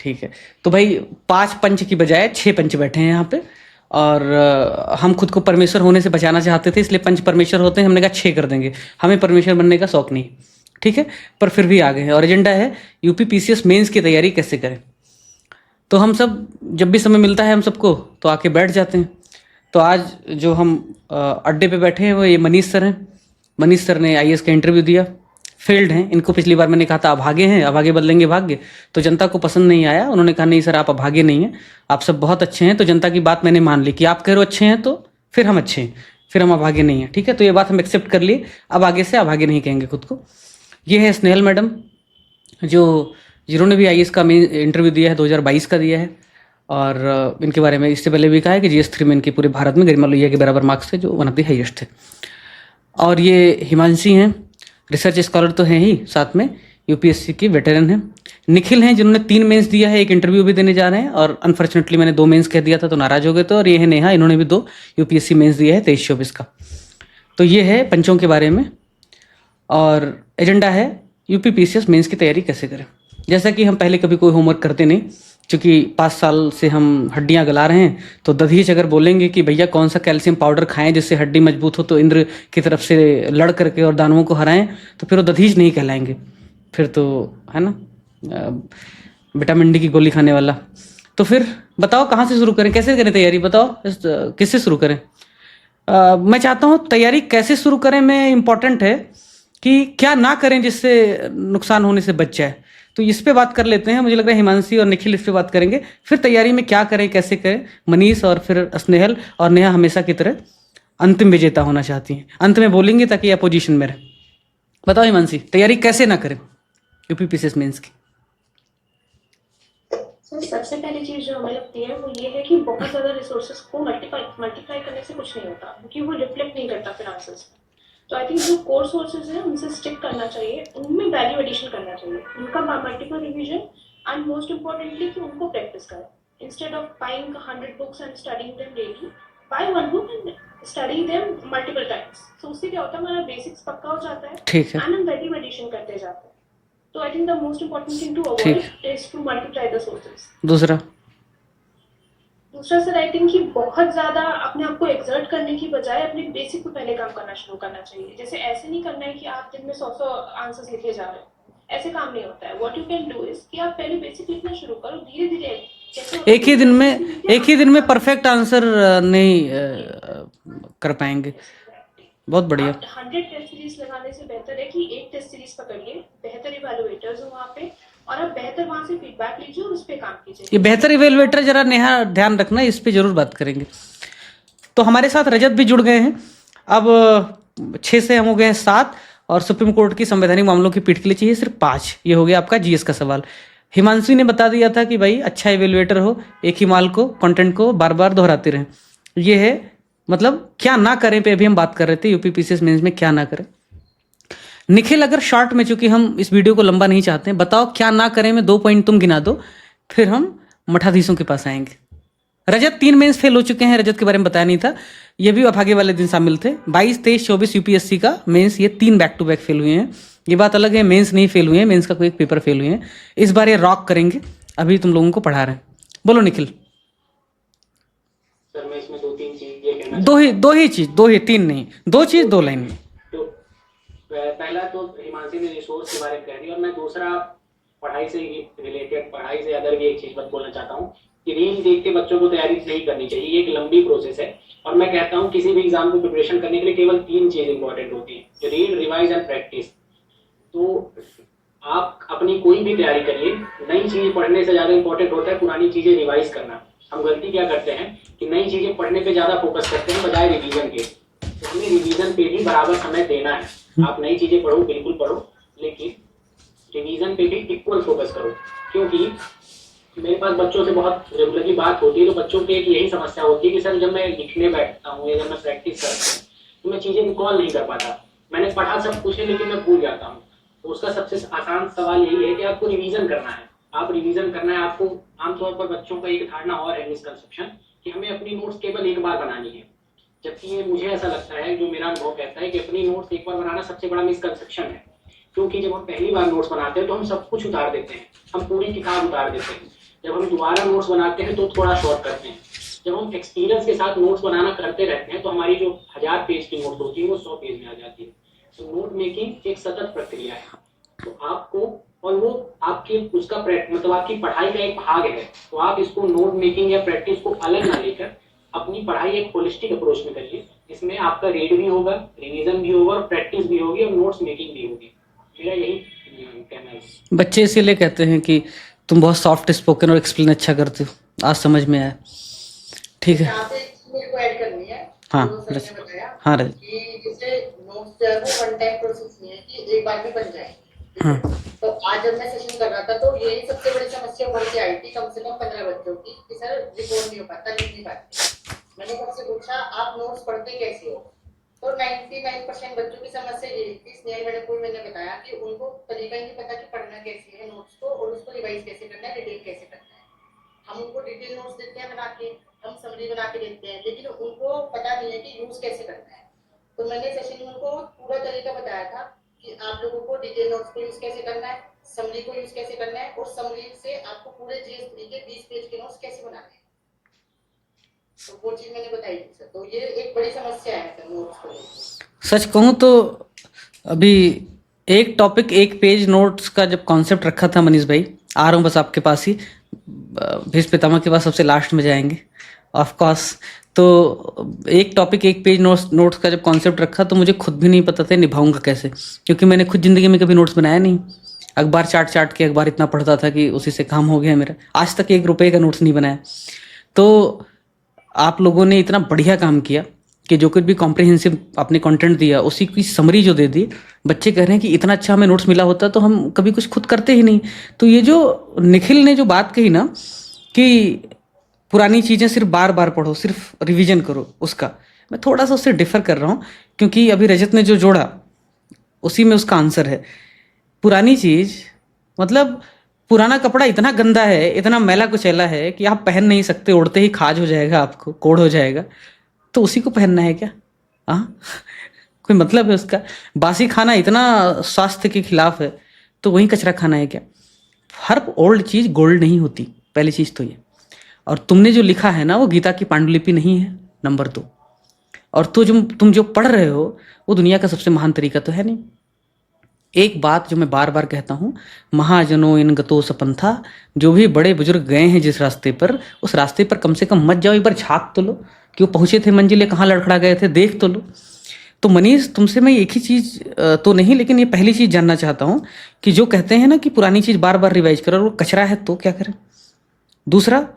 ठीक है, तो भाई 5 पंच की बजाय 6 पंच बैठे हैं यहाँ पे। और हम खुद को परमेश्वर होने से बचाना चाहते थे, इसलिए पंच परमेश्वर होते हैं, हमने कहा 6 कर देंगे। हमें परमेश्वर बनने का शौक नहीं, ठीक है, पर फिर भी आ गए हैं। और एजेंडा है यूपी पीसीएस मेंस की तैयारी कैसे करें। तो हम सब जब भी समय मिलता है हम सबको तो आके बैठ जाते हैं। तो आज जो हम अड्डे पे बैठे हैं वो ये मनीष सर हैं। मनीष सर ने आईएएस का इंटरव्यू दिया, फेल्ड हैं। इनको पिछली बार मैंने कहा था अभागे हैं, अभागे बदलेंगे भाग्य, तो जनता को पसंद नहीं आया। उन्होंने कहा नहीं सर आप अभागे नहीं हैं, आप सब बहुत अच्छे हैं। तो जनता की बात मैंने मान ली कि आप कह रहे हो अच्छे हैं तो फिर हम अच्छे हैं, फिर हम अभागे नहीं हैं, ठीक है। तो ये बात हम एक्सेप्ट कर लिए, अब आगे से अभागे नहीं कहेंगे खुद को। ये है स्नेहल मैडम, जिन्होंने भी आईएएस का इंटरव्यू दिया है, 2022 का दिया है। और इनके बारे में इससे पहले भी कहा है कि GS3 में इनके पूरे भारत में गरिमा लोहिया के बराबर मार्क्स थे, जो वन ऑफ द हाईएस्ट थे। और ये हिमांशी हैं, रिसर्च स्कॉलर तो हैं ही, साथ में यूपीएससी की वेटरन हैं। निखिल हैं जिन्होंने 3 मेंस दिया है, एक इंटरव्यू भी देने जा रहे हैं। और अनफॉर्चुनेटली मैंने 2 मेंस कह दिया था तो नाराज हो गए थे। और ये है नेहा, इन्होंने भी 2 यूपीएससी मेंस दिया है 23-24 का। तो ये है पंचों के बारे में। और एजेंडा है यूपी पीसीएस मेंस की तैयारी कैसे करें। जैसा कि हम पहले कभी कोई होमवर्क करते नहीं, क्योंकि 5 साल से हम हड्डियां गला रहे हैं। तो दधीच अगर बोलेंगे कि भैया कौन सा कैल्शियम पाउडर खाएं जिससे हड्डी मजबूत हो, तो इंद्र की तरफ से लड़ करके और दानवों को हराएं, तो फिर वो दधीच नहीं कहलाएंगे, फिर तो है ना विटामिन डी की गोली खाने वाला। तो फिर बताओ कहाँ से शुरू करें, कैसे करें तैयारी, बताओ किससे शुरू करें। मैं चाहता हूँ तैयारी कैसे शुरू करें में इम्पॉर्टेंट है कि क्या ना करें जिससे नुकसान होने से बच जाए। तो इस पे बात कर लेते हैं। मुझे लग रहा है हिमांशी और निखिल इस पे बात करेंगे। फिर तैयारी में क्या करें कैसे करें मनीष, और फिर स्नेहल और नेहा हमेशा की तरह अंतिम विजेता होना चाहती हैं, अंत में बोलेंगे ताकि अपोजिशन में रहे। बताओ हिमांशी, तैयारी कैसे ना करें यूपी पीसीएस मेंस की। सबसे पहली चीज जो हमें लगती है वो ये है कि बहुत ज्यादा रिसोर्सेज को मल्टीप्लाई करने से कुछ नहीं होता, क्योंकि वो रिफ्लेक्ट नहीं करता फिर आंसर्स में। तो आई थिंक जो कोर सोर्सेज है उनसे स्टिक करना चाहिए, उनमें वैल्यू एडिशन करना चाहिए, उनका multiple revision, and most importantly कि उनको प्रैक्टिस करें। Instead of buying 100 books and studying them daily, by one book and study them multiple times. तो उससे क्या होता है, हमारा बेसिक्स पक्का हो जाता है, ठीक है, एंड हम वैल्यू एडिशन करते जाते हैं। तो I think the most important thing to avoid is to multiply the sources. दूसरा सर आई थिंक कि बहुत ज्यादा अपने आप को एक्सर्ट करने की बजाय अपने बेसिक पे पहले काम करना शुरू करना चाहिए। जैसे ऐसे नहीं करना है कि आप दिन में 100 आंसर्स लिखे जा रहे हो, ऐसे काम नहीं होता है। What you can do is कि आप पहले बेसिक लिखना शुरू करो, धीरे धीरे। एक ही दिन में परफेक्ट आंसर नहीं कर पाएंगे। बहुत बढ़िया। 100 टेस्ट सीरीज लगाने से बेहतर है कि एक टेस्ट सीरीज पकड़िए, बेहतर इवैल्यूएटर्स हो वहाँ पे, और आप बेहतर वहां से फीडबैक लीजिए और उस पर काम कीजिए। ये बेहतर इवैल्यूएटर जरा नेहा ध्यान रखना, इस पे जरूर बात करेंगे। तो हमारे साथ रजत भी जुड़ गए हैं। अब 6 से हम हो गए हैं 7, और सुप्रीम कोर्ट की संवैधानिक मामलों की पीठ के लिए चाहिए सिर्फ 5। ये हो गया आपका जीएस का सवाल। हिमांशु ने बता दिया था कि भाई अच्छा इवैल्यूएटर हो, एक ही माल को, कंटेंट को बार बार दोहराते रहें। ये है मतलब क्या ना करें पे अभी हम बात कर रहे थे, यूपी पीसीएस मेंस में क्या ना करें। निखिल अगर शॉर्ट में, चूंकि हम इस वीडियो को लंबा नहीं चाहते हैं, बताओ क्या ना करें में 2 पॉइंट तुम गिना दो, फिर हम मठाधीशों के पास आएंगे। रजत 3 मेंस फेल हो चुके हैं, रजत के बारे में बताया नहीं था, ये भी अभागे वाले दिन शामिल थे। 22, 23, 24 यूपीएससी का मेंस, ये 3 बैक टू बैक फेल हुए हैं। ये बात अलग है, मेंस नहीं फेल हुए हैं, मेंस का कोई एक पेपर फेल हुए हैं। इस बार ये रॉक करेंगे, अभी तुम लोगों को पढ़ा रहे हैं। बोलो निखिल। सर मैं इसमें 2-3 चीज ये कहना, दो ही 3 नहीं, 2 चीज 2 लाइन में। तो पहला तो हिमांशी ने रिसोर्स के बारे में कह दिया, और मैं दूसरा पढ़ाई से रिलेटेड, पढ़ाई से अदर भी एक चीज बात बोलना चाहता हूँ कि रील देख के बच्चों को तैयारी नहीं करनी चाहिए। ये एक लंबी प्रोसेस है, और मैं कहता हूँ किसी भी एग्जाम को प्रिपरेशन करने के लिए केवल 3 चीज इंपॉर्टेंट होती है, रीड, रिवाइज एंड प्रैक्टिस। तो आप अपनी कोई भी तैयारी करिए, नई चीजें पढ़ने से ज्यादा इंपॉर्टेंट होता है पुरानी चीजें रिवाइज करना। हम गलती क्या करते हैं कि नई चीजें पढ़ने पे ज्यादा फोकस करते हैं बजाय रिवीजन के। तो हमें रिवीजन पे भी बराबर समय देना है। आप नई चीजें पढ़ो, बिल्कुल पढ़ो, लेकिन रिवीजन पे भी इक्वल फोकस करो। क्योंकि मेरे पास बच्चों से बहुत रेगुलरली बात होती है, तो बच्चों की एक यही समस्या होती है कि सर जब मैं लिखने बैठता हूँ या जब मैं प्रैक्टिस करता हूँ तो मैं चीजें रिकॉल नहीं कर पाता। मैंने पढ़ा सब कुछ है लेकिन मैं भूल जाता हूँ। तो उसका सबसे आसान सवाल यही है कि आपको रिवीजन करना है। आप रिवीजन करना है। आपको आमतौर पर बच्चों का एक धारणा और है, मिसकंसेप्शन, कि हमें अपनी नोट्स केवल एक बार बनानी है, जबकि ये मुझे ऐसा लगता है, जो मेरा अनुभव कहता है कि अपनी नोट्स एक बार बनाना सबसे बड़ा मिसकंसेप्शन है। क्योंकि जब हम पहली बार नोट्स बनाते हैं तो हम सब कुछ उतार देते हैं, हम पूरी किताब उतार देते हैं। जब हम दोबारा नोट्स बनाते हैं तो थोड़ा शॉर्ट करते हैं। जब हम एक्सपीरियंस के साथ नोट्स बनाना करते रहते हैं तो हमारी जो 1000 पेज की नोट होती है वो 100 पेज में आ जाती है। तो नोट मेकिंग एक सतत प्रक्रिया है, तो आपको, और वो आपकी उसका मतलब आपकी पढ़ाई का एक भाग है, तो आप इसको नोट मेकिंग या प्रैक्टिस को अलग ना लेकर अपनी पढ़ाई एक होलिस्टिक अप्रोच में करिए, जिसमें आपका रीड भी होगा, रिवीजन भी होगा और प्रैक्टिस भी होगी और नोट्स मेकिंग भी होगी। मेरा यही कहना है। बच्चे इसीलिए कहते हैं कि तुम बहुत सॉफ्ट स्पोकन और एक्सप्लेन अच्छा करते हो। आज समझ में आया। ठीक है। यहाँ पे एक चीज मेरे को ऐड करनी है। हाँ, जो सर ने बताया हाँ रजत। कि जैसे नोट्स जो है वो वन टाइम प्रोसेस नहीं है कि एक बार में बन जाए। हाँ। तो आज जब मैं सेशन कर रहा था तो यही सबसे बड़ी समस्या उभर के आई थी कम से कम 15 बच्चों की कि सर रिकॉर्ड नहीं हो पाता, लिख नहीं पाते। मैंने सबसे पूछा आप नोट्स पढ़ते कैसे हो, तो 99% बच्चों की समस्या यही थी। स्नेहल मैडम को मैंने बताया कि उनको तरीका ही नहीं पता कि पढ़ना कैसे है नोट्स को और उसको रिवाइज कैसे करना है, रिटेन कैसे करना है। हम उनको डिटेल नोट्स देते हैं बना के, हम समरी बना के देते हैं, लेकिन उनको पता नहीं है कि यूज कैसे करना है। तो मैंने सेशन में उनको पूरा तरीका बताया था कि आप लोगों को डिटेल नोट्स को यूज कैसे करना है, समरी को यूज कैसे करना है और समरी से आपको पूरे जीएस3 के 20 पेज के नोट्स कैसे बनाने हैं। तो वो चीज मैंने बताई थी सर। तो ये एक बड़ी समस्या है सर नोट्स को। सच कहूँ तो अभी एक टॉपिक एक पेज नोट्स का जब कॉन्सेप्ट रखा था मनीष भाई, आ रहा हूँ बस आपके पास ही, भीष्म पितामह के पास सबसे लास्ट में जाएंगे ऑफ कोर्स। तो एक टॉपिक एक पेज नोट्स का जब कॉन्सेप्ट रखा तो मुझे खुद भी नहीं पता था निभाऊंगा कैसे, क्योंकि मैंने खुद ज़िंदगी में कभी नोट्स बनाया नहीं। अखबार चाट के अखबार इतना पढ़ता था कि उसी से काम हो गया मेरा। आज तक 1 रुपये का नोट्स नहीं बनाया। तो आप लोगों ने इतना बढ़िया काम किया कि जो कुछ भी कॉम्प्रिहेंसिव आपने कंटेंट दिया उसी की समरी जो दे दी। बच्चे कह रहे हैं कि इतना अच्छा हमें नोट्स मिला होता तो हम कभी कुछ खुद करते ही नहीं। तो ये जो निखिल ने जो बात कही ना कि पुरानी चीज़ें सिर्फ बार बार पढ़ो, सिर्फ रिवीजन करो, उसका मैं थोड़ा सा उससे डिफर कर रहा हूँ, क्योंकि अभी रजत ने जो जोड़ा उसी में उसका आंसर है। पुरानी चीज़ मतलब पुराना कपड़ा इतना गंदा है, इतना मैला कुचैला है कि आप पहन नहीं सकते, उड़ते ही खाज हो जाएगा, आपको कोड़ हो जाएगा। तो उसी को पहनना है क्या? हाँ कोई मतलब है उसका? बासी खाना इतना स्वास्थ्य के खिलाफ है तो वही कचरा खाना है क्या? हर ओल्ड चीज़ गोल्ड नहीं होती, पहली चीज़ तो ये। और तुमने जो लिखा है ना वो गीता की पांडुलिपि नहीं है, नंबर 2। और तो तुम जो पढ़ रहे हो वो दुनिया का सबसे महान तरीका तो है नहीं। एक बात जो मैं बार बार कहता हूँ, महाजनों इन गतो सपंथा, जो भी बड़े बुजुर्ग गए हैं जिस रास्ते पर, उस रास्ते पर कम से कम मत जाओ, एक बार झाँक तो लो कि वो पहुँचे थे मंजिले, कहाँ लड़खड़ा गए थे, देख तो लो। तो मनीष तुमसे मैं एक ही चीज़ तो नहीं, लेकिन ये पहली चीज़ जानना चाहता हूँ कि जो कहते हैं ना कि पुरानी चीज़ बार बार रिवाइज करो और वो कचरा है तो क्या करें? दूसरा,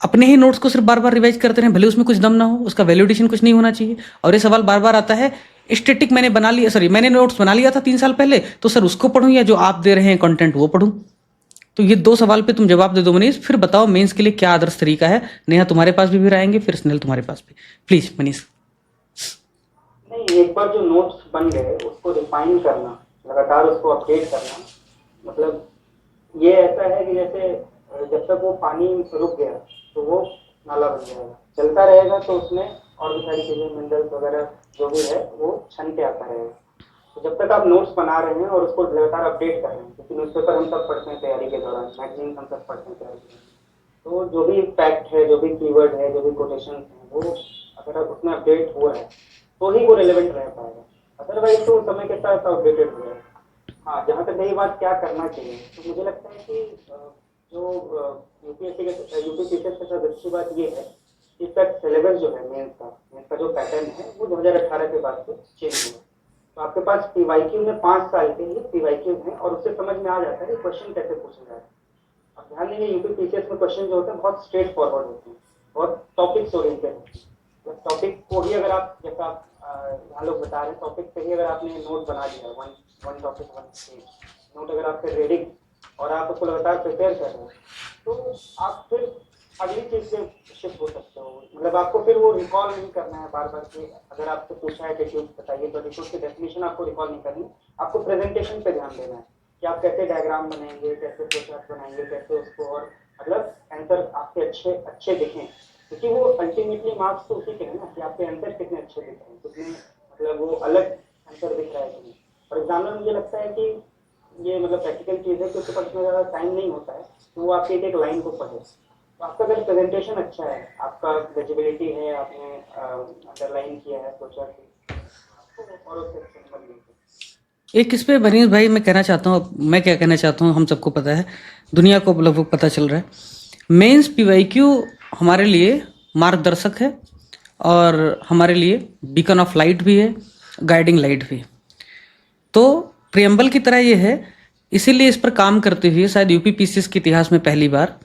अपने ही नोट्स को सिर्फ बार बार रिवाइज करते रहें, भले उसमें कुछ दम ना हो, उसका वैल्यूडेशन कुछ नहीं होना चाहिए। और ये सवाल बार बार आता है, स्टैटिक मैंने बना लिया, सॉरी मैंने नोट्स बना लिया था 3 साल पहले, तो सर उसको पढूं या जो आप दे रहे हैं कंटेंट वो पढूं? तो ये 2 सवाल पे तुम जवाब दे दो मनीष, फिर बताओ मेंस के लिए क्या आदर्श तरीका है। नेहा तुम्हारे पास भी आएंगे, फिर स्नेहल तुम्हारे पास भी। प्लीज मनीष। नहीं, एक बार जो नोट्स बन गए उसको रिफाइन करना, लगातार उसको अपडेट करना, मतलब ये ऐसा है कि जैसे जब तक वो पानी रुक गया तो वो नाला बन जाएगा, चलता रहेगा तो उसमें और भी सारी चीजें, मिनरल्स वगैरह जो भी है वो छन के आता रहेगा। तो जब तक आप नोट्स बना रहे हैं और उसको लगातार अपडेट कर रहे हैं, क्योंकि न्यूज़पेपर हम सब पढ़ते हैं तैयारी के दौरान, मैगजीन हम सब पढ़ते हैं तैयारी के दौरान, तो जो भी फैक्ट है, जो भी कीवर्ड है, जो भी कोटेशन है, वो अगर उसमें अपडेट हो रहा है तो ही वो रिलेवेंट रह पाएगा, अदरवाइज तो समय के साथ अपडेटेड हो जाएगा। हाँ, जहाँ तक रही बात क्या करना चाहिए, तो मुझे लगता है कि जो यूपीपीसीएस के साथ अच्छी बात ये है कि इसका सिलेबस जो है मेंस का जो पैटर्न है वो 2018 के बाद से चेंज हुआ। तो आपके पास पीवाईक्यू में 5 साल के लिए पीवाईक्यू है और उससे समझ में आ जाता है कि क्वेश्चन कैसे पूछा जाए। अब ध्यान देंगे यूपीपीसीएस में क्वेश्चन जो होते हैं बहुत स्ट्रेट फॉरवर्ड होते हैं और टॉपिक्स ओरिएंटेड होते हैं। टॉपिक को ही अगर आप, जैसा आप यहाँ लोग बता रहे हैं, टॉपिक पे ही अगर आपने नोट बना दिया, वन टॉपिक 1 पेज नोट अगर आपके रेडिंग और आप उसको लगातार प्रिपेयर कर रहे हो, तो आप फिर अगली चीज से शिफ्ट हो सकते हो। मतलब आपको फिर वो रिकॉल नहीं करना है बार बार कि अगर आपसे पूछा है कि बताइए तो रिक्यूट की डेफिनेशन आपको रिकॉल नहीं करनी, आपको प्रेजेंटेशन पे ध्यान देना है कि आप कैसे डायग्राम बनाएंगे, कैसे फ्लोचार्ट बनाएंगे, कैसे उसको, और मतलब आंसर आपके अच्छे दिखें, क्योंकि वो अल्टीमेटली मार्क्स तो उसी के हैं ना कि आपके आंसर कितने अच्छे दिख रहे हैं, कितने मतलब वो अलग आंसर दिख रहा है कि नहीं। फॉर एग्जाम्पल मुझे लगता है कि ये मतलब प्रैक्टिकल चीज़ है कि उसके पास इतना ज़्यादा टाइम नहीं होता है, तो वो आपकी एक एक लाइन को पढ़े। तो आपका अगर प्रेजेंटेशन अच्छा है, आपका विजिबिलिटी है, आपने अंडरलाइन किया है सोचा कि और उससे नंबर लेंगे। एक इस पे बनीश भाई मैं कहना चाहता हूँ, मैं क्या कहना चाहता हूँ, हम सबको पता है, दुनिया को लगभग पता चल रहा है। मेंस पीवाईक्यू हमारे लिए मार्गदर्शक है और हमारे लिए बीकन ऑफ लाइट भी है, गाइडिंग लाइट भी है। तो प्रियम्बल की तरह ये है, इसीलिए इस पर काम करते हुए शायद यूपीपीसीएस के इतिहास में पहली बार,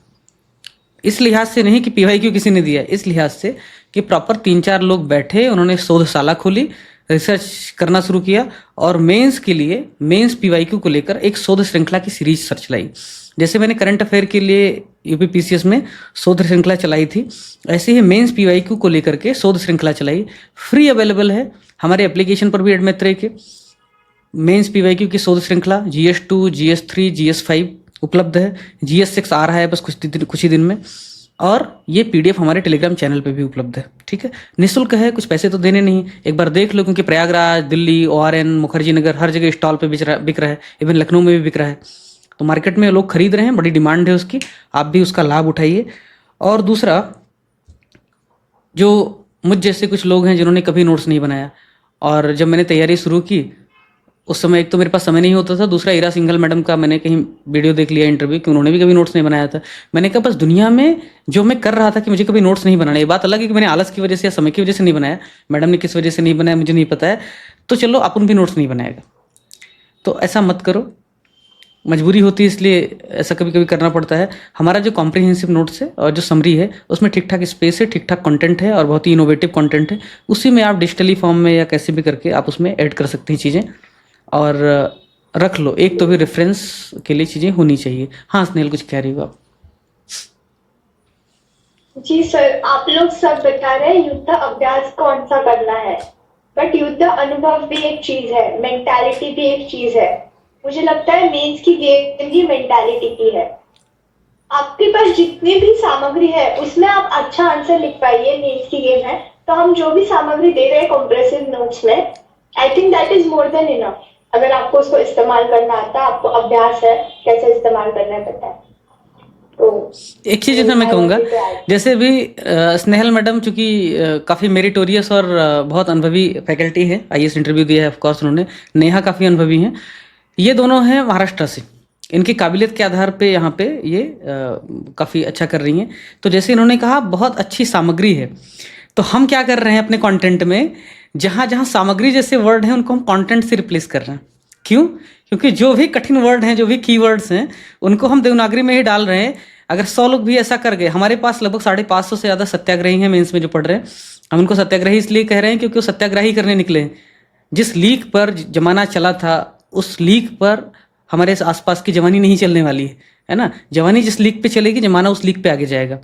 इस लिहाज से नहीं कि पीवाईक्यू किसी ने दिया, इस लिहाज से कि प्रॉपर 3-4 लोग बैठे, उन्होंने शोधशाला खोली, रिसर्च करना शुरू किया और मेंस के लिए, मेंस पीवाईक्यू को लेकर एक शोध श्रृंखला की सीरीज सर्च लाई। जैसे मैंने करंट अफेयर के लिए यूपीपीसीएस में शोध श्रृंखला चलाई थी, ऐसे ही मेंस पीवाईक्यू को लेकर के शोध श्रृंखला चलाई। फ्री अवेलेबल है हमारे एप्लीकेशन पर भी, एडमेत्रे के मेंस पीवाईक्यू की शोध श्रृंखला GS2, GS3, GS5 उपलब्ध है। GS6 आ रहा है बस कुछ ही दिन में, और ये PDF हमारे टेलीग्राम चैनल पे भी उपलब्ध है। ठीक है, निःशुल्क है, कुछ पैसे तो देने नहीं, एक बार देख लो, क्योंकि प्रयागराज, दिल्ली, ORN, मुखर्जी नगर, हर जगह स्टॉल पे बिक रहा है, इवन लखनऊ में भी बिक रहा है। तो मार्केट में लोग खरीद रहे हैं, बड़ी डिमांड है उसकी, आप भी उसका लाभ उठाइए। और दूसरा, जो मुझ जैसे कुछ लोग हैं जिन्होंने कभी नोट्स नहीं बनाया, और जब मैंने तैयारी शुरू की उस समय एक तो मेरे पास समय नहीं होता था, दूसरा ईरा सिंघल मैडम का मैंने कहीं वीडियो देख लिया, इंटरव्यू, कि उन्होंने भी कभी नोट्स नहीं बनाया था। मैंने कहा बस दुनिया में जो मैं कर रहा था कि मुझे कभी नोट्स नहीं बनाना, ये बात अलग है कि मैंने आलस की वजह से या समय की वजह से नहीं बनाया, मैडम ने किस वजह से नहीं बनाया मुझे नहीं पता है, तो चलो अपन भी नोट्स नहीं बनाएगा। तो ऐसा मत करो, मजबूरी होती है इसलिए ऐसा कभी कभी करना पड़ता है। हमारा जो कॉम्प्रिहेंसिव नोट्स है और जो समरी है उसमें ठीक ठाक स्पेस है, ठीक ठाक कंटेंट है और बहुत ही इनोवेटिव कंटेंट है, उसी में आप डिजिटली फॉर्म में या कैसे भी करके आप उसमें ऐड कर सकते हैं चीज़ें, और रख लो, एक तो भी रेफरेंस के लिए चीज़ें होनी चाहिए। हाँ स्नेहल, कुछ कह रही हो आप? जी सर, आप लोग सब बता रहे हैं युद्ध अभ्यास कौन सा करना है, बट युद्ध अनुभव भी एक चीज है, मेंटालिटी भी एक चीज है। मुझे लगता है मेंस की गेम ही मेंटालिटी की है। आपके पास जितनी भी सामग्री है उसमें आप अच्छा आंसर लिख पाइए, मेंस की गेम है, तो हम जो भी सामग्री दे रहे हैं कॉम्प्रेसिव नोट्स में, I think that is more than enough. अगर आपको उसको इस्तेमाल करना आता है, आपको अभ्यास है कैसे इस्तेमाल करना है पता है, तो एक चीज़ इसमें मैं कहूँगा, जैसे भी स्नेहल मैडम चूँकि काफ़ी मेरिटोरियस और बहुत अनुभवी फैकल्टी है, IAS इंटरव्यू दिया है ऑफकोर्स उन्होंने, नेहा काफ़ी अनुभवी हैं, ये दोनों हैं महाराष्ट्र से, इनकी काबिलियत के आधार पे यहाँ पे ये काफ़ी अच्छा कर रही हैं। तो जैसे इन्होंने कहा बहुत अच्छी सामग्री है, तो हम क्या कर रहे हैं अपने कंटेंट में, जहाँ जहाँ सामग्री जैसे वर्ड हैं उनको हम कंटेंट से रिप्लेस कर रहे हैं। क्यों? क्योंकि जो भी कठिन वर्ड हैं, जो भी कीवर्ड्स हैं, उनको हम देवनागरी में ही डाल रहे हैं। अगर 100 लोग भी ऐसा कर गए, हमारे पास लगभग 550 से ज़्यादा सत्याग्रही हैं मेंस में जो पढ़ रहे हैं, हम उनको सत्याग्रही इसलिए कह रहे हैं क्योंकि वो सत्याग्रही करने निकले हैं। जिस लीक पर जमाना चला था, उस लीक पर हमारे आसपास की जवानी नहीं चलने वाली है ना। जवानी जिस लीक पे चलेगी, जमाना उस लीक पे आगे जाएगा,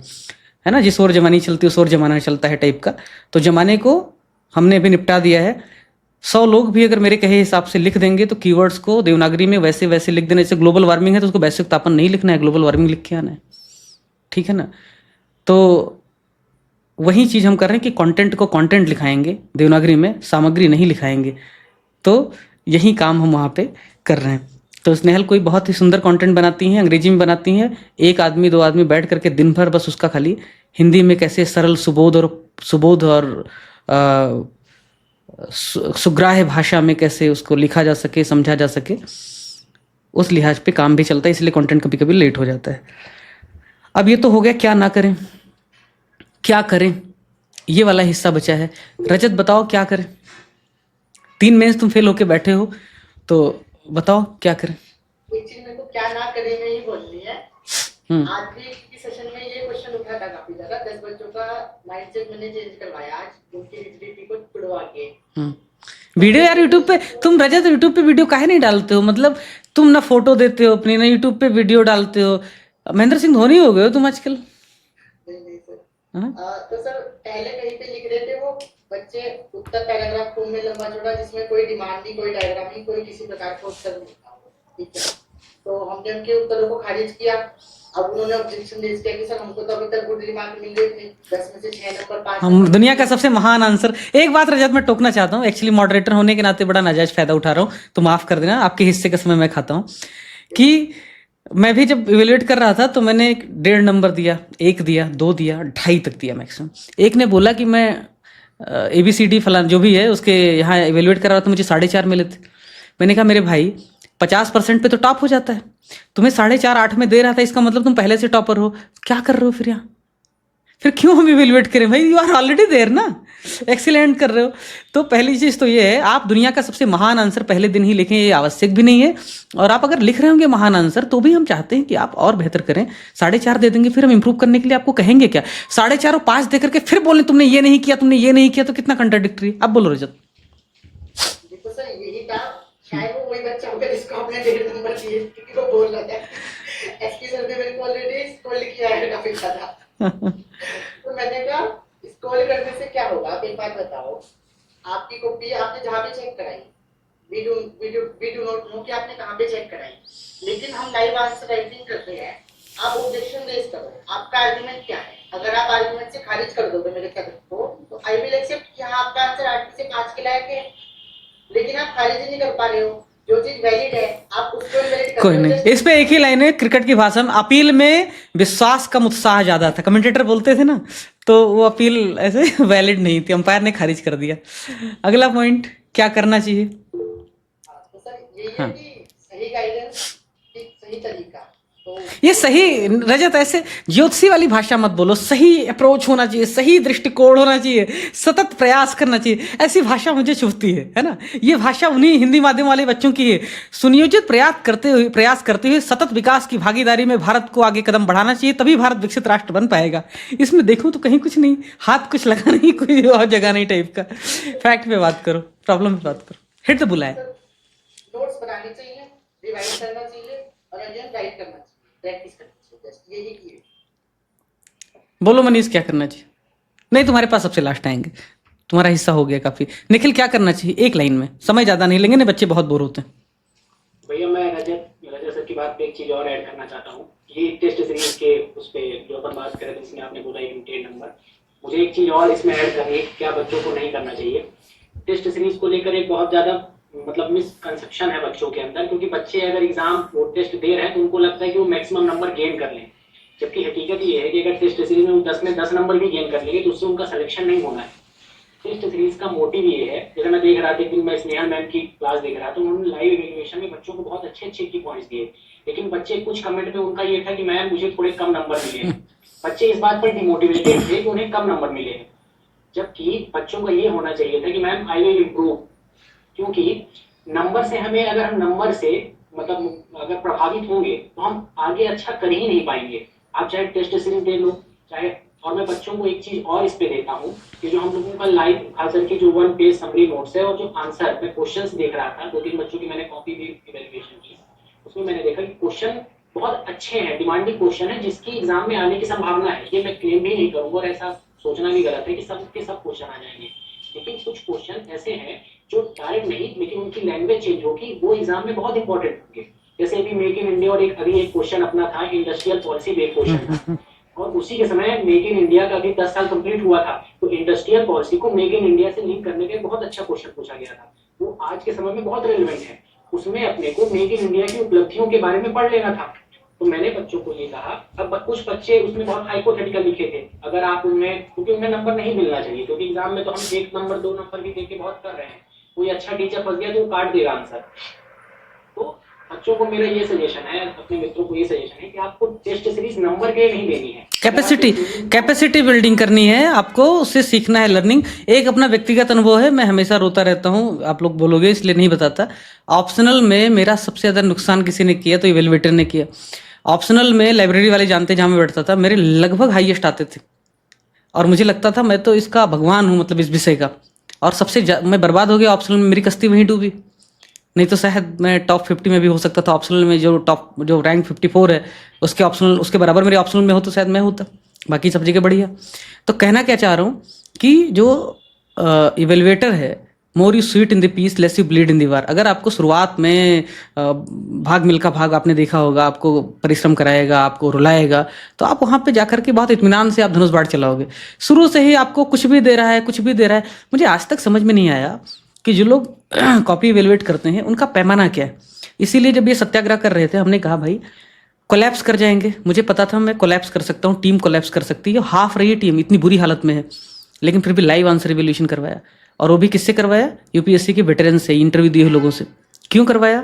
है ना। जिस ओर जवानी चलती उस ओर जमाना चलता है टाइप का। तो जमाने को हमने अभी निपटा दिया है। 100 लोग भी अगर मेरे कहे हिसाब से लिख देंगे तो कीवर्ड्स को देवनागरी में वैसे वैसे लिख देना। जैसे ग्लोबल वार्मिंग है तो उसको वैश्विक तापन नहीं लिखना है, ग्लोबल वार्मिंग लिख के आना है, ठीक है ना। तो वही चीज़ हम कर रहे हैं कि कंटेंट को कंटेंट लिखाएंगे देवनागरी में, सामग्री नहीं लिखाएंगे। तो यही काम हम वहाँ पे कर रहे हैं। तो स्नेहल कोई बहुत ही सुंदर कंटेंट बनाती हैं, अंग्रेजी में बनाती हैं, एक आदमी 2 आदमी बैठ करके दिन भर बस उसका खाली हिंदी में कैसे सरल सुबोध और सुग्राह्य भाषा में कैसे उसको लिखा जा सके, समझा जा सके, उस लिहाज पे काम भी चलता है। इसलिए कंटेंट कभी कभी लेट हो जाता है। अब ये तो हो गया क्या ना करें, क्या करें, ये वाला हिस्सा बचा है। रजत बताओ क्या करें। 3 मेंस तुम फेल होके बैठे हो, तो बताओ क्या करें। एक चीज मेरे को क्या ना करे में ही बोलनी है। आज भी की सेशन में ये क्वेश्चन उठा था काफी ज्यादा। 10 बच्चों का माइंडसेट मैंने चेंज करवाया आज उनकी रिजिडिटी को छुड़वा के। वीडियो यार यूट्यूब पे तुम रजत यूट्यूब पे वीडियो काहे नहीं डालते हो? मतलब तुम ना फोटो देते हो अपनी, ना यूट्यूब पे वीडियो डालते हो। महेंद्र सिंह धोनी हो गए हो तुम आजकल। नहीं सर। तो सर पहले कहीं पे लिख रहे थे वो बच्चे उत्तर पैराग्राफ फॉर्म में लंबा चौड़ा, जिसमें कोई डिमांड नहीं, कोई डायग्राम नहीं, कोई किसी प्रकार का उत्तर नहीं था, ठीक है। तो हमने उनके उत्तरों को खारिज किया। अब उन्होंने ऑब्जेक्शन रेज किया कि सर हमको तो अभी तक गुड रिमार्क मिल रहे थे, 10 में से 6 नंबर 5 हम दुनिया का सबसे महान आंसर। एक बात रजत मैं टोकना चाहता हूँ, एक्चुअली मॉडरेटर होने के नाते बड़ा नाजायज फायदा उठा रहा हूँ, तो माफ कर देना, आपके हिस्से का समय मैं खाता हूँ। कि मैं भी जब इवेल्युएट कर रहा था तो मैंने 1.5 नंबर दिया, 1 दिया, 2 दिया, 2.5 तक दिया मैक्सिमम। एक ने बोला कि मैं ABCD फलान जो भी है उसके यहाँ इवेल्युएट कर रहा था, मुझे 4.5 मिले थे। मैंने कहा मेरे भाई 50% पे तो टॉप हो जाता है, तुम्हें 4.5 8 में दे रहा था, इसका मतलब तुम पहले से टॉपर हो, क्या कर रहे हो फिर यहाँ? फिर क्यों हम इवेल्युएट करें भाई? यू आर ऑलरेडी देयर ना, एक्सीलेंट कर रहे हो। तो पहली चीज तो ये है, आप दुनिया का सबसे महान आंसर पहले दिन ही लिखें, ये आवश्यक भी नहीं है। और आप अगर लिख रहे होंगे महान आंसर तो भी हम चाहते हैं कि आप और बेहतर करें। 4.5 दे देंगे, फिर हम इंप्रूव करने के लिए आपको कहेंगे क्या? 4.5 और 5 दे करके फिर बोलें तुमने ये नहीं किया, तुमने ये नहीं किया, तो कितना कंट्राडिक्टरी। अब बोलो रजत। देखो सर यही था, शायद वो वही बच्चा होगा जिसको आपने 1.5 नंबर दिए, क्योंकि वो बोल रहा था एसपी सर ने मेरे को ऑलरेडी स्कोर किया है काफी ज्यादा। तो मैंने कहा स्कोर करने से क्या होगा? आप एक बात बताओ, आपकी कॉपी आपने जहाँ पे चेक कराई, वी डू नॉट नो कि आपने कहाँ पे चेक कराई, लेकिन हम लाइव आंसर राइटिंग करते हैं। आप ऑब्जेक्शन रेज करो, आपका आर्गुमेंट क्या है? अगर आप आर्गुमेंट से खारिज कर दोगे मेरे कदम को, तो आई विल एक्सेप्ट कि हाँ आपका आंसर 8 से 5 के लायक है, लेकिन आप खारिज ही नहीं कर पा रहे हो। जो चीज वैलिड है आप उसको इनवैलिड कर कोई रहे हो। नहीं, इस पे एक ही लाइन है क्रिकेट की भाषा में, अपील में विश्वास कम उत्साह ज्यादा था, कमेंटेटर बोलते थे ना, तो वो अपील ऐसे वैलिड नहीं थी, अंपायर ने खारिज कर दिया। अगला पॉइंट, क्या करना चाहिए? तो सर यही हाँ। है कि सही गाइडेंस, सही तरीका। तो ये सही, रजत ऐसे ज्योतिषी वाली भाषा मत बोलो, सही अप्रोच होना चाहिए, सही दृष्टिकोण होना चाहिए, सतत प्रयास करना चाहिए, ऐसी भाषा मुझे चुभती है ना। ये भाषा उन्हीं हिंदी माध्यम वाले बच्चों की है। सुनियोजित प्रयास करते हुए सतत विकास की भागीदारी में भारत को आगे कदम बढ़ाना चाहिए, तभी भारत विकसित राष्ट्र बन पाएगा। इसमें देखूं तो कहीं कुछ नहीं, हाथ कुछ लगा नहीं, कोई और जगह नहीं टाइप का। फैक्ट पे बात करो, प्रॉब्लम पे बात करो, हिट द बुलाए। नोट्स बनाने चाहिए, रिवाइज करना चाहिए और अगेन राइट करना चाहिए, प्रैक्टिस करनी चाहिए, जस्ट यही की है। बोलो मनीष, क्या करना चाहिए? नहीं, तुम्हारे पास सबसे लास्ट आएंगे, तुम्हारा हिस्सा हो गया काफी। निखिल, क्या करना चाहिए एक लाइन में? समय ज्यादा नहीं लेंगे ना, बच्चे बहुत बोर होते हैं। भैया मैं रजत सर की बात पे एक चीज और ऐड करना चाहता हूँ। ये टेस्ट सीरीज के उस पे जो अपन बात कर रहे थे, इसमें आपने बोला लिमिटेड नंबर, मुझे एक चीज और इसमें ऐड करनी है, क्या बच्चों को नहीं करना चाहिए। टेस्ट सीरीज को लेकर एक बहुत ज्यादा मतलब मिसकंसेप्शन है बच्चों के अंदर, क्योंकि बच्चे अगर एग्जाम वो टेस्ट दे रहे हैं तो उनको लगता है कि वो मैक्सिमम नंबर गेन कर लें, जबकि हकीकत ये है कि अगर टेस्ट सीरीज में वो 10 में 10 नंबर भी गेन कर लेंगे तो उससे उनका सिलेक्शन नहीं होना है। टेस्ट सीरीज का मोटिव ये है, जैसे मैं देख रहा था कि मैं स्नेहा मैम की क्लास देख रहा था, उन्होंने लाइव इवैल्यूएशन में बच्चों को बहुत अच्छे की पॉइंट्स दिए, लेकिन बच्चे कुछ कमेंट में उनका ये था कि मैम मुझे थोड़े कम नंबर मिले हैं। बच्चे इस बात पर डिमोटिवेटेड थे कि उन्हें कम नंबर मिले हैं, जबकि बच्चों का ये होना चाहिए था कि मैम आई विल इम्प्रूव। क्योंकि नंबर से हमें, अगर हम नंबर से मतलब अगर प्रभावित होंगे तो हम आगे अच्छा कर ही नहीं पाएंगे। आप चाहे टेस्ट सीरीज दे लो चाहे, और मैं बच्चों को एक चीज और इस पे देता हूँ कि जो हम लोगों का लाइव खास करके जो 1 पेज समरी नोट्स है और जो आंसर मैं क्वेश्चंस देख रहा था, 2-3 बच्चों की मैंने कॉपी भी इवैल्यूएशन की, उसमें मैंने देखा कि क्वेश्चन बहुत अच्छे हैं, डिमांडिंग क्वेश्चन है जिसकी एग्जाम में आने की संभावना है। ये मैं क्लेम भी नहीं करूंगा और ऐसा सोचना भी गलत है कि सब के सब क्वेश्चन आ जाएंगे, लेकिन कुछ क्वेश्चन ऐसे हैं जो डायरेक्ट नहीं, लेकिन उनकी लैंग्वेज चेंज होगी, वो एग्जाम में बहुत इंपॉर्टेंट होंगे। जैसे अभी मेक इन इंडिया और एक अभी एक क्वेश्चन अपना था इंडस्ट्रियल पॉलिसी बेस्ड क्वेश्चन था, और उसी के समय मेक इन इंडिया का अभी 10 साल कंप्लीट हुआ था, तो इंडस्ट्रियल पॉलिसी को मेक इन इंडिया से लिंक करने का बहुत अच्छा क्वेश्चन पूछा गया था, वो आज के समय में बहुत रेलेवेंट है। उसमें अपने को मेक इन इंडिया की उपलब्धियों के बारे में पढ़ लेना था। तो मैंने बच्चों को ये कहा, अब कुछ बच्चे उसमें बहुत हाइपोथेटिकल लिखे थे, अगर आप उनमें, क्योंकि उन्हें नंबर नहीं मिलना चाहिए, क्योंकि एग्जाम में तो हम 1 नंबर 2 नंबर भी देके बहुत कर रहे हैं, कोई अच्छा टीचर फंस गया तो वो काट देगा आंसर। तो बच्चों को मेरा ये सजेशन है, अपने मित्रों को ये सजेशन है कि आपको टेस्ट सीरीज नंबर के नहीं देनी है, कैपेसिटी बिल्डिंग करनी है आपको, उससे सीखना है, लर्निंग। एक अपना व्यक्तिगत अनुभव है, मैं हमेशा रोता रहता हूँ, आप लोग बोलोगे इसलिए नहीं बताता। ऑप्शनल में मेरा सबसे ज्यादा नुकसान किसी ने किया तो इवेल्युएटर ने किया। ऑप्शनल में लाइब्रेरी वाले जानते जहाँ मैं बैठता था, मेरे लगभग हाईएस्ट आते थे और मुझे लगता था मैं तो इसका भगवान हूँ, मतलब इस विषय का, और मैं बर्बाद हो गया ऑप्शनल में, मेरी कश्ती वहीं डूबी। नहीं तो शायद मैं टॉप 50 में भी हो सकता था। ऑप्शनल में जो रैंक 54 है उसके ऑप्शनल, उसके बराबर मेरे ऑप्शनल में हो तो शायद मैं होता, बाकी सब जगह बढ़िया। तो कहना क्या चाह रहा हूँ कि जो इवेल्युएटर है, more you sweat in the peace less you bleed in the war. अगर आपको शुरुआत में भाग मिल्खा भाग आपने देखा होगा, आपको परिश्रम कराएगा, आपको रुलाएगा, तो आप वहाँ पे जाकर के बहुत इत्मीनान से आप धनुष बाण चलाओगे। शुरू से ही आपको कुछ भी दे रहा है, कुछ भी दे रहा है। मुझे आज तक समझ में नहीं आया कि जो लोग कॉपी इवेलुएट करते हैं उनका पैमाना क्या है। इसीलिए जब ये सत्याग्रह कर रहे थे, हमने कहा भाई कोलैप्स कर जाएंगे। मुझे पता था मैं कोलैप्स कर सकता हूँ, टीम कोलैप्स कर सकती है। हाफ रही टीम, इतनी बुरी हालत में है, लेकिन फिर भी लाइव आंसर रिवोल्यूशन करवाया। और वो भी किससे करवाया? यूपीएससी के वेटरन से, इंटरव्यू दिए हुए लोगों से। क्यों करवाया?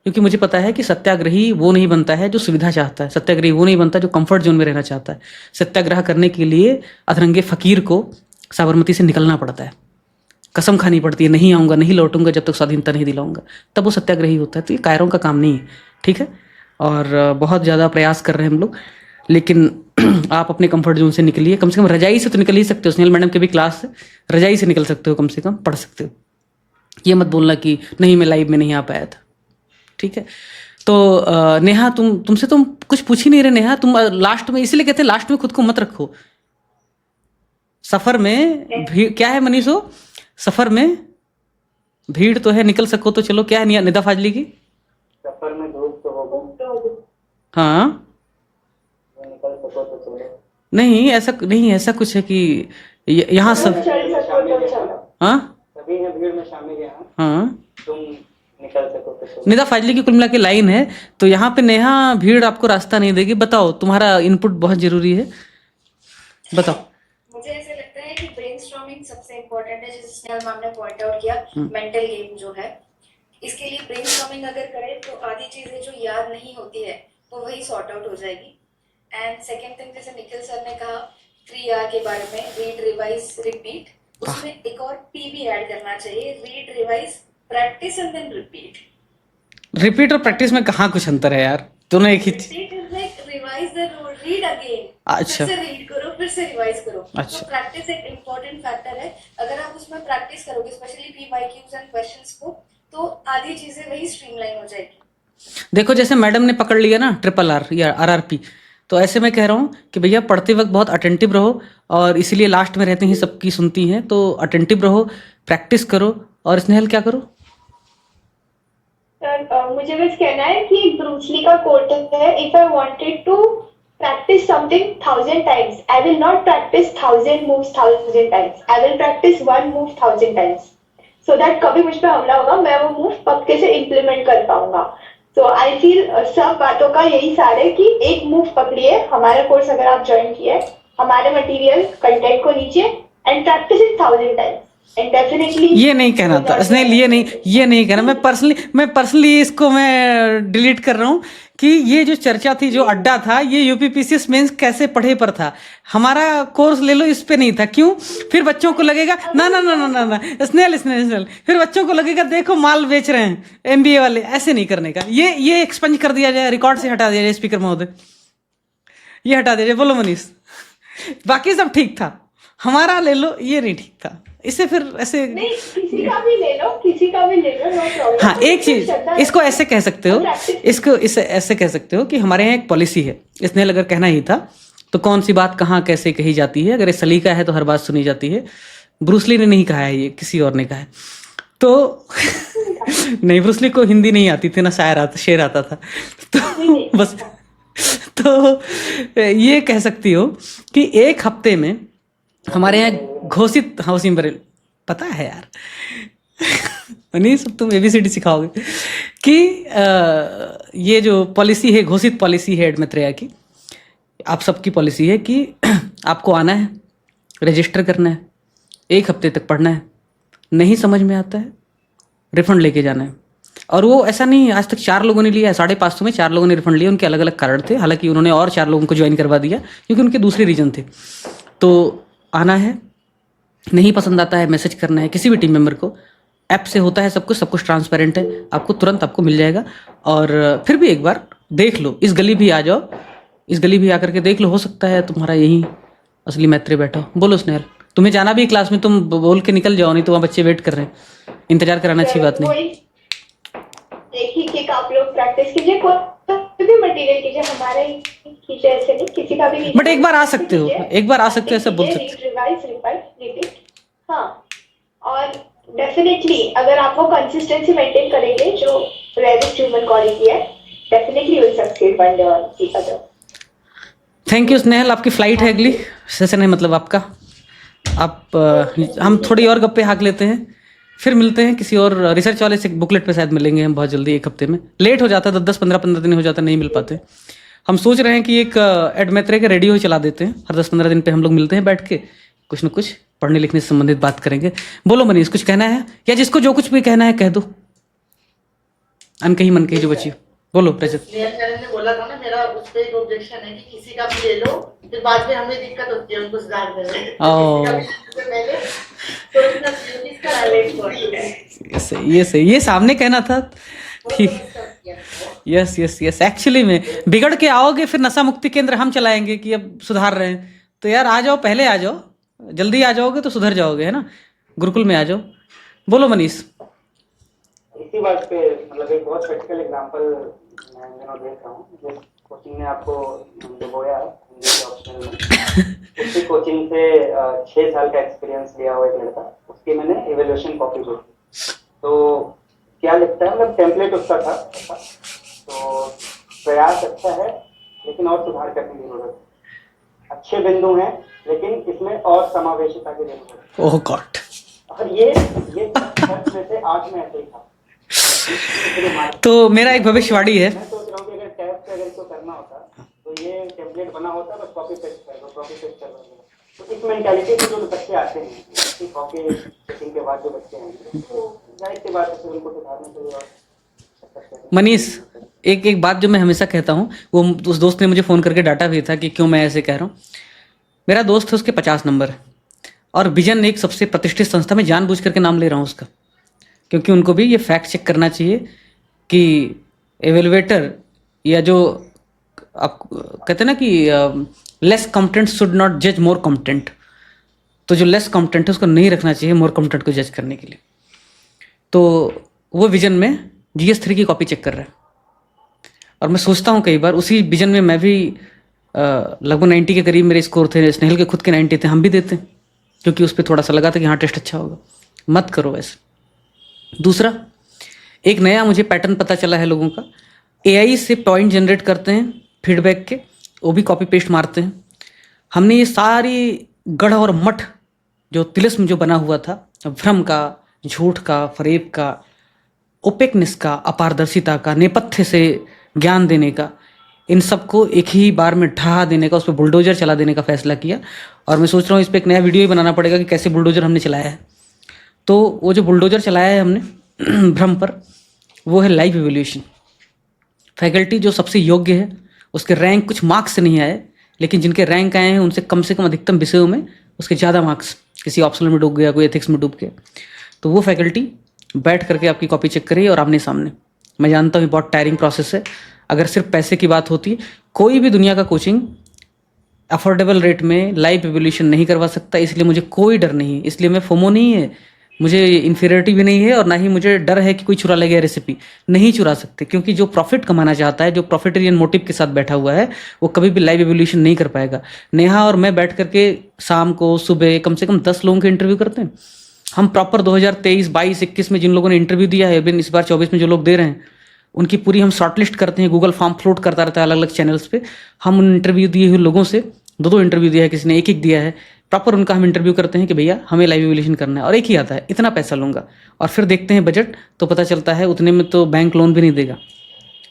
क्योंकि मुझे पता है कि सत्याग्रही वो नहीं बनता है जो सुविधा चाहता है, सत्याग्रही वो नहीं बनता जो कंफर्ट जोन में रहना चाहता है। सत्याग्रह करने के लिए अधरंगे फकीर को साबरमती से निकलना पड़ता है, कसम खानी पड़ती है, नहीं आऊँगा, नहीं लौटूंगा जब तक स्वाधीनता नहीं दिलाऊंगा, तब वो सत्याग्रही होता है। तो ये कायरों का काम नहीं है, ठीक है। और बहुत ज़्यादा प्रयास कर रहे हैं हम लोग, लेकिन आप अपने कंफर्ट जोन से निकलिए। कम से कम रजाई से तो निकल ही सकते हो। स्नेहल मैडम के भी क्लास से रजाई से निकल सकते हो, कम से कम पढ़ सकते हो। ये मत बोलना कि नहीं मैं लाइव में नहीं आ पाया था, ठीक है। तो नेहा, तुमसे तुम कुछ पूछ ही नहीं रहे। नेहा, तुम लास्ट में, इसीलिए कहते हैं लास्ट में खुद को मत रखो। सफर में भीड़ क्या है मनीषो? सफर में भीड़ तो है, निकल सको तो चलो। क्या है निदा फाजली की? सफर में धूप तो होगी, हाँ, निकल सको तो चलो। नहीं ऐसा नहीं, ऐसा कुछ है कि यहाँ सब, हाँ सभी हैं भीड़ में शामिल यहाँ, हाँ, तुम निकल सको तो चलो। निदा फाजली की कुल मिला के लाइन है। तो यहाँ पे नेहा, भीड़ आपको रास्ता नहीं देगी। बताओ, तुम्हारा इनपुट बहुत जरूरी है, बताओ। मुझे ऐसे लगता है कि ब्रेनस्टॉर्मिंग सबसे इम्पोर्टेंट है, जैसे स्नेहल मैम ने पॉइंट आउट किया। मेंटल गेम जो है, इसके लिए ब्रेनस्टॉर्मिंग अगर करें तो आधी चीजें जो याद नहीं होती है वो वही सॉर्ट आउट हो जाएगी। एंड सेकेंड थिंग, जैसे निखिल सर ने कहा 3R के बारे में, रीड, रिवाइज, रिपीट, उसमें एक और P भी ऐड करना चाहिए, read, revise, practice and then repeat. Repeat और प्रैक्टिस में कहाँ कुछ अंतर है यार, दोनों एक ही repeat is like revise the read again, अच्छा, फिर से रीड करो, फिर से रिवाइज करो। अच्छा। तो प्रैक्टिस एक इम्पोर्टेंट फैक्टर है। अगर आप उसमें प्रैक्टिस करोगे, स्पेशली PYQs एंड क्वेश्चंस को, तो आधी चीजें वही स्ट्रीमलाइन हो जाएगी। देखो जैसे मैडम ने पकड़ लिया ना RRR या RRP, तो ऐसे मैं कह रहा हूँ कि भैया पढ़ते वक्त बहुत अटेंटिव रहो, और इसीलिए लास्ट में रहते ही सबकी सुनती हैं। तो अटेंटिव रहो, प्रैक्टिस करो। और स्नेहल क्या करो? सर मुझे बस कहना है कि ब्रूस ली का कोट है, if I wanted to practice something 1000 times, I will not practice 1000 moves 1000 times. I will practice one move 1000 times. So that कभी मुझ पे हमला होगा, मैं वो मूव पक्के से इम्प्लीमेंट कर पाऊंगा। तो आई फील सब बातों का यही सार है कि एक मूव पकड़िए। हमारा कोर्स अगर आप ज्वाइन किए, हमारे मटेरियल कंटेंट को लीजिए and practice it 1000 times and definitely. ये नहीं कहना था स्नेहल, ये नहीं कहना। मैं पर्सनली इसको मैं डिलीट कर रहा हूँ कि ये जो चर्चा थी, जो अड्डा था, ये यूपीपीसीएस मेंस कैसे पढ़े पर था। हमारा कोर्स ले लो, इस पे नहीं था। क्यों? फिर बच्चों को लगेगा ना ना ना ना ना ना स्नेहल, फिर बच्चों को लगेगा देखो माल बेच रहे हैं MBA वाले। ऐसे नहीं करने का। ये एक्सपंज कर दिया जाए, रिकॉर्ड से हटा दिया जाए। स्पीकर महोदय, ये हटा दिया जाए। बोलो मनीष, बाकी सब ठीक था, हमारा ले लो, ये नहीं ठीक था। इससे फिर ऐसे नहीं, किसी का भी ले लो, नो प्रॉब्लम। हाँ, एक चीज इसको ऐसे कह सकते हो, इसे ऐसे कह सकते हो कि हमारे यहाँ एक पॉलिसी है। इसने अगर कहना ही था तो कौन सी बात कहाँ कैसे कही जाती है, अगर ये सलीका है तो हर बात सुनी जाती है। ब्रूसली ने नहीं कहा है, ये किसी और ने कहा है। तो नहीं, ब्रूसली को हिंदी नहीं आती थी ना, शेर आता था। तो बस, तो ये कह सकती हो कि एक हफ्ते में हमारे यहाँ घोषित हाउसिंग बरेल, पता है यार मनीष, तुम ABCD सिखाओगे कि ये जो पॉलिसी है, घोषित पॉलिसी है एडमेत्रेया की, आप सबकी पॉलिसी है कि आपको आना है, रजिस्टर करना है, एक हफ्ते तक पढ़ना है, नहीं समझ में आता है रिफंड लेके जाना है। और वो ऐसा नहीं, आज तक 4 लोगों ने लिया है, 550 में 4 लोगों ने रिफंड लिया। उनके अलग अलग कारण थे, हालांकि उन्होंने और 4 लोगों को ज्वाइन करवा दिया क्योंकि उनके दूसरे रीजन थे। तो आना है, नहीं पसंद आता है मैसेज करना है किसी भी टीम मेंबर को। ऐप से होता है सब कुछ ट्रांसपेरेंट है, आपको तुरंत आपको मिल जाएगा। और फिर भी एक बार देख लो, इस गली भी आ जाओ, इस गली भी आकर के देख लो, हो सकता है तुम्हारा यही असली मैत्री बैठा हो। बोलो स्नेहल, तुम्हें जाना भी क्लास में, तुम बोल के निकल जाओ, नहीं तो वहाँ बच्चे वेट कर रहे हैं। इंतजार कराना अच्छी बात नहीं। एक ही किक आप लोग प्रैक्टिस कीजिए, कोई भी मटेरियल कीजिए, हमारे कीजिए, ऐसे नहीं किसी का भी। बट एक बार आ सकते हो, ऐसा बोल सकते हो। Revise, repeat. हाँ, और डेफिनेटली अगर आप वो कंसिस्टेंसी मेंटेन करेंगे जो रेयरेस्ट ह्यूमन क्वालिटी है, definitely will succeed one day और the other. Thank you Snehal, आपकी फ्लाइट है अगली सेशन है मतलब आपका। आप हम थोड़ी और गप्पे हाँक लेते हैं, फिर मिलते हैं किसी और रिसर्च वाले से बुकलेट पे शायद मिलेंगे हम बहुत जल्दी, एक हफ्ते में। लेट हो जाता है, 10-15 दिन हो जाता है, नहीं मिल पाते। हम सोच रहे हैं कि एक एडमेत्रे का रेडियो ही चला देते हैं, हर 10-15 दिन पे हम लोग मिलते हैं, बैठ के कुछ न कुछ पढ़ने लिखने से संबंधित बात करेंगे। बोलो मनीष, कुछ कहना है या जिसको जो कुछ भी कहना है कह दो, अनकही मन कही जो बची। बोलो रजत। स्नेहल मैडम ने बोला था ना, मेरा उस पर एक ऑब्जेक्शन है कि किसी का भी ले लो फिर बाद में हमें दिक्कत होती है उनको सुधारने में। ओ। किसी का भी लेने से पहले सोचना चाहिए कि इसका अलग पॉइंट है। ये सही, ये सामने कहना था, ठीक। यस यस यस, एक्चुअली में बिगड़ के आओगे फिर नशा मुक्ति केंद्र हम चलाएंगे कि अब सुधार रहे हैं, तो यार आ जाओ, पहले आ जाओ, जल्दी आ जाओगे तो सुधर जाओगे, है ना, गुरुकुल में आ जाओ। बोलो मनीष। इसी बात पे मतलब एक बहुत प्रैक्टिकल एग्जांपल मैं देख रहा हूँ। जिस कोचिंग ने आपको डुबोया हिंदी के ऑप्शनल में, उसी कोचिंग से 6 साल का एक्सपीरियंस लिया हुआ एक लड़का, उसकी मैंने इवैल्यूएशन कॉपी देखी। तो क्या लिखता है, मतलब टेम्पलेट उसका था, तो प्रयास अच्छा है लेकिन और सुधार करने की जरूरत है, अच्छे बिंदु हैं लेकिन इसमें और समावेशिता की जरूरत है। ओह गॉड। और ये 10 में से 8 में ऐसे ही था। तो मेरा एक भविष्यवाणी है, मैं सोच रहा हूँ कि अगर टैब पे अगर इसको करना होता तो ये टेम्पलेट बना होता, बस कॉपी पेस्ट कर दो, कॉपी पेस्ट कर दो। तो इस मेंटालिटी से जो बच्चे आते हैं, कॉपी पेस्टिंग के बाद जो बच्चे हैं, तो जाहिर सी बात है फिर उनको सुधारने के लिए और मनीष एक बात जो मैं हमेशा कहता हूँ, वो उस दोस्त ने मुझे फ़ोन करके डांटा भी था कि क्यों मैं ऐसे कह रहा हूँ। मेरा दोस्त है, उसके 50 नंबर है, और विजन एक सबसे प्रतिष्ठित संस्था में जानबूझ करके नाम ले रहा हूँ उसका, क्योंकि उनको भी ये फैक्ट चेक करना चाहिए कि एवेलुएटर या जो आप कहते हैं ना कि लेस कॉम्पिटेंट शुड नॉट जज मोर कॉम्पिटेंट, तो जो लेस कॉम्पिटेंट है उसको नहीं रखना चाहिए मोर कॉम्पिटेंट को जज करने के लिए। तो वो विजन में GS3 की कॉपी चेक कर रहा है, और मैं सोचता हूँ कई बार उसी विजन में मैं भी लगभग 90 के करीब मेरे स्कोर थे, स्नेहल के खुद के 90 थे, हम भी देते, क्योंकि उस पर थोड़ा सा लगा था कि हाँ टेस्ट अच्छा होगा। मत करो ऐसे। दूसरा, एक नया मुझे पैटर्न पता चला है लोगों का, AI से पॉइंट जनरेट करते हैं फीडबैक के, वो भी कॉपी पेस्ट मारते हैं। हमने ये सारी गढ़ और मठ जो तिलिस्म जो बना हुआ था, भ्रम का, झूठ का, फरेब का, ओपेकनेस का, अपारदर्शिता का, नेपथ्य से ज्ञान देने का, इन सबको एक ही बार में ढहा देने का, उस पर बुलडोजर चला देने का फैसला किया। और मैं सोच रहा हूँ इस पर एक नया वीडियो ही बनाना पड़ेगा कि कैसे बुलडोजर हमने चलाया है। तो वो जो बुलडोजर चलाया है हमने भ्रम पर, वो है लाइव इवैल्यूएशन। फैकल्टी जो सबसे योग्य है, उसके रैंक कुछ मार्क्स से नहीं आए, लेकिन जिनके रैंक आए हैं उनसे कम से कम अधिकतम विषयों में उसके ज़्यादा मार्क्स, किसी ऑप्शनल में डूब गया, कोई एथिक्स में डूब गया, तो वो फैकल्टी बैठ करके आपकी कॉपी चेक करिए और आमने सामने। मैं जानता हूँ बहुत टायरिंग प्रोसेस है, अगर सिर्फ पैसे की बात होती, कोई भी दुनिया का कोचिंग अफोर्डेबल रेट में लाइव इवैल्यूएशन नहीं करवा सकता, इसलिए मुझे कोई डर नहीं है, इसलिए मैं फोमो नहीं है, मुझे इन्फीरियरिटी भी नहीं है, और ना ही मुझे डर है कि कोई चुरा ले गया रेसिपी। नहीं चुरा सकते, क्योंकि जो प्रॉफिट कमाना चाहता है, जो प्रॉफिटेरियन मोटिव के साथ बैठा हुआ है, वो कभी भी लाइव इवैल्यूएशन नहीं कर पाएगा। नेहा और मैं बैठ करके शाम को सुबह कम से कम 10 लोगों के इंटरव्यू करते हैं हम। प्रॉपर 2023, 22, 21 में जिन लोगों ने इंटरव्यू दिया है, इस बार 24 में जो लोग दे रहे हैं, उनकी पूरी हम शॉर्टलिस्ट करते हैं। गूगल फॉर्म फ्लोट करता रहता है अलग अलग चैनल्स पे। हम उन इंटरव्यू दिए हुए लोगों से 2-2 इंटरव्यू दिया है, किसी ने 1-1 दिया है, प्रॉपर उनका हम इंटरव्यू करते हैं कि भैया हमें लाइव इवैल्यूएशन करना है, और एक ही आता है, इतना पैसा लूँगा, और फिर देखते हैं बजट, तो पता चलता है उतने में तो बैंक लोन भी नहीं देगा।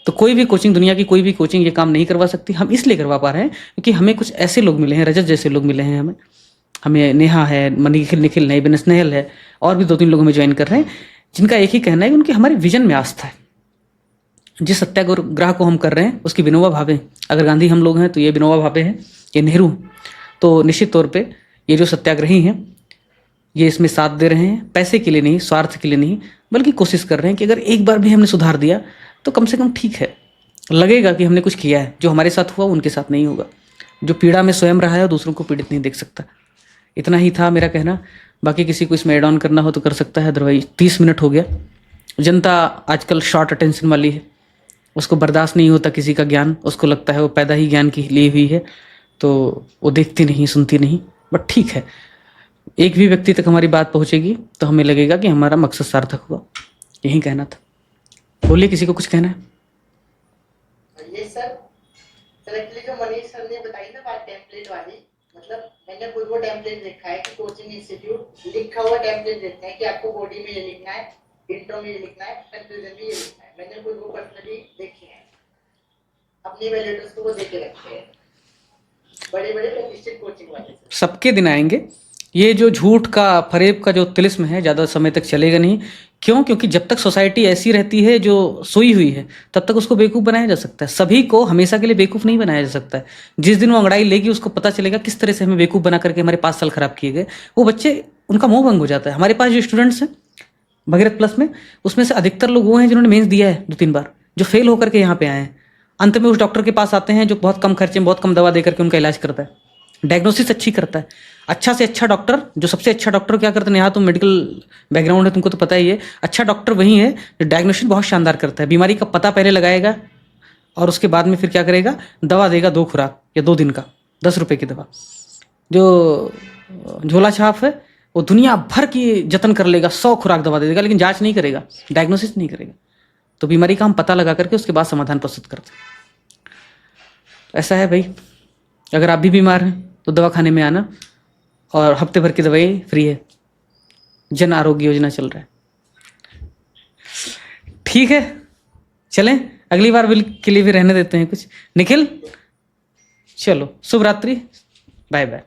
तो कोई भी कोचिंग, दुनिया की कोई भी कोचिंग ये काम नहीं करवा सकती। हम इसलिए करवा पा रहे हैं क्योंकि हमें कुछ ऐसे लोग मिले हैं, रजत जैसे लोग मिले हैं हमें नेहा है, निखिल नहीं, स्नेहल है, और भी 2-3 लोग हमें ज्वाइन कर रहे हैं, जिनका एक ही कहना है कि उनके हमारे विजन में आस्था है। जिस सत्याग्रह को हम कर रहे हैं उसकी विनोबा भावे, अगर गांधी हम लोग हैं तो ये विनोबा भावे हैं, ये नेहरू, तो निश्चित तौर पे ये जो सत्याग्रही हैं ये इसमें साथ दे रहे हैं, पैसे के लिए नहीं, स्वार्थ के लिए नहीं, बल्कि कोशिश कर रहे हैं कि अगर एक बार भी हमने सुधार दिया तो कम से कम ठीक है, लगेगा कि हमने कुछ किया है। जो हमारे साथ हुआ उनके साथ नहीं होगा। जो पीड़ा में स्वयं रहा है दूसरों को पीड़ित नहीं देख सकता। इतना ही था मेरा कहना, बाकी किसी को इसमें एड ऑन करना हो तो कर सकता है, अदरवाइज 30 मिनट हो गया। जनता आजकल शॉर्ट अटेंशन वाली है, उसको बर्दाश्त नहीं होता किसी का ज्ञान, उसको लगता है वो पैदा ही ज्ञान की ली हुई है, तो वो देखती नहीं, सुनती नहीं। बट ठीक है, एक भी व्यक्ति तक हमारी बात पहुंचेगी तो हमें लगेगा कि हमारा मकसद सार्थक हुआ। यही कहना था। बोलिए, किसी को कुछ कहना है? ये सर एक्चुअली जो मनीष सर ने बताई ना बात टेम्पलेट वाली, मतलब मैंने खुद वो टेम्पलेट देखा है कि कोचिंग इंस्टीट्यूट लिखा हुआ टेम्पलेट देते हैं कि आपको बॉडी में ये लिखना है, इंट्रो में ये लिखना है, कंक्लूजन में ये लिखना है। मैंने खुद वो पर्सनली देखे हैं, अपने वैल्यूएटर्स को वो देके रखे हैं, बड़े बड़े प्रतिष्ठित कोचिंग वाले। सबके दिन आएंगे। ये जो झूठ का फरेब का जो तिलिस्म है ज़्यादा समय तक चलेगा नहीं। क्यों? क्योंकि जब तक सोसाइटी ऐसी रहती है जो सोई हुई है, तब तक उसको बेवकूफ़ बनाया जा सकता है। सभी को हमेशा के लिए बेवकूफ़ नहीं बनाया जा सकता है। जिस दिन वो अंगड़ाई लेगी, उसको पता चलेगा किस तरह से हमें बेवकूफ़ बना करके हमारे 5 साल खराब किए गए। वो बच्चे, उनका मोह भंग हो जाता है। हमारे पास जो स्टूडेंट्स हैं भगीरथ प्लस में, उसमें से अधिकतर लोग वो हैं जिन्होंने मेंस दिया है 2-3 बार, जो फेल होकर के यहाँ पे आए हैं। अंत में उस डॉक्टर के पास आते हैं जो बहुत कम खर्चे में बहुत कम दवा दे करके उनका इलाज करता है, डायग्नोसिस अच्छी करता है। अच्छा से अच्छा डॉक्टर, जो सबसे अच्छा डॉक्टर क्या करते हैं, यहाँ तो मेडिकल बैकग्राउंड है, तुमको तो पता ही है। अच्छा डॉक्टर वही है जो डायग्नोसिस बहुत शानदार करता है। बीमारी का पता पहले लगाएगा और उसके बाद में फिर क्या करेगा, दवा देगा 2 खुराक या 2 दिन का 10 रुपये की दवा। जो झोला छाप है वो दुनिया भर की जतन कर लेगा, 100 खुराक दवा दे देगा, लेकिन जांच नहीं करेगा, डायग्नोसिस नहीं करेगा। तो बीमारी का हम पता लगा करके उसके बाद समाधान प्रस्तुत करते हैं। ऐसा है भाई, अगर आप भी बीमार हैं तो दवाखाने में आना, और हफ्ते भर की दवाई फ्री है। जन आरोग्य योजना चल रहा है। ठीक है, चलें, अगली बार बिल के लिए भी रहने देते हैं कुछ। निखिल, चलो, शुभ रात्रि, बाय बाय।